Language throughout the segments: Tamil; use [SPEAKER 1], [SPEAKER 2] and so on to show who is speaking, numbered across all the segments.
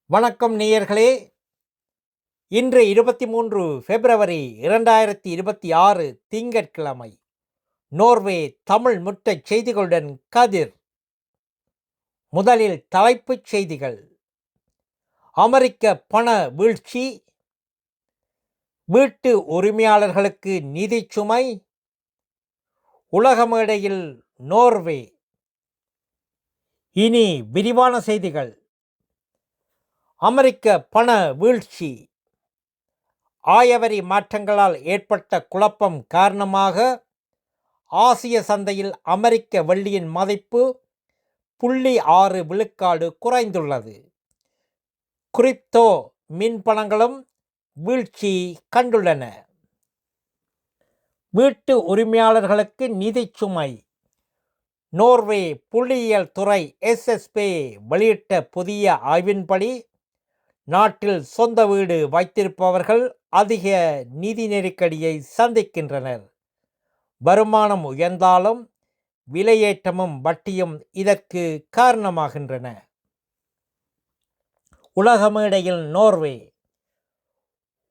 [SPEAKER 1] வணக்கம் நேயர்களே. இன்று 23 பிப்ரவரி 2026 திங்கட்கிழமை. நோர்வே தமிழ் முற்றச் செய்திகளுடன் கதிர். முதலில் தலைப்புச் செய்திகள். அமெரிக்க பண வீழ்ச்சி, வீட்டு உரிமையாளர்களுக்கு நிதிச்சுமை, உலக மேடையில் நோர்வே. இனி விரிவான செய்திகள். அமெரிக்க பண வீழ்ச்சி. ஆயவரி மாற்றங்களால் ஏற்பட்ட குழப்பம் காரணமாக ஆசிய சந்தையில் அமெரிக்க வெள்ளியின் மதிப்பு 0.6 குறைந்துள்ளது. கிரிப்டோ மின்பணங்களும் வீழ்ச்சி கண்டுள்ளன. வீட்டு உரிமையாளர்களுக்கு நிதிச்சுமை. நோர்வே புள்ளியியல் துறை SSB வெளியிட்ட புதிய ஆய்வின்படி, நாட்டில் சொந்த வீடு வைத்திருப்பவர்கள் அதிக நிதி நெருக்கடியை சந்திக்கின்றனர். வருமானம் உயர்ந்தாலும் விலையேற்றமும் வட்டியும் இதற்கு காரணமாகின்றன. உலக மேடையில் நோர்வே.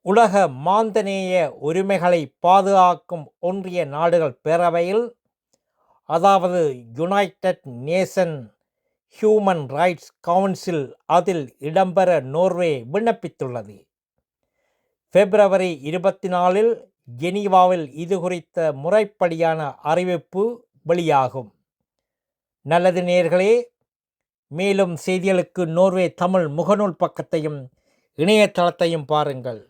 [SPEAKER 1] உலக மாந்தநேய உரிமைகளை பாதுகாக்கும் ஒன்றிய நாடுகள் பேரவையில், அதாவது united nation human rights council, அதில் இடம்பெற நோர்வே விண்ணப்பித்துள்ளது. பிப்ரவரி 24 ஜெனீவாவில் இது குறித்த முறைப்படியான அறிவிப்பு வெளியாகும். நல்லது நேயர்களே, மேலும் செய்திகளுக்கு நோர்வே தமிழ் முகநூல் பக்கத்தையும் இணையதளத்தையும் பாருங்கள்.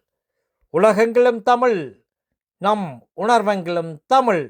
[SPEAKER 1] உலகெங்கிலும் தமிழ், நம் உணர்வெங்கிலும் தமிழ்.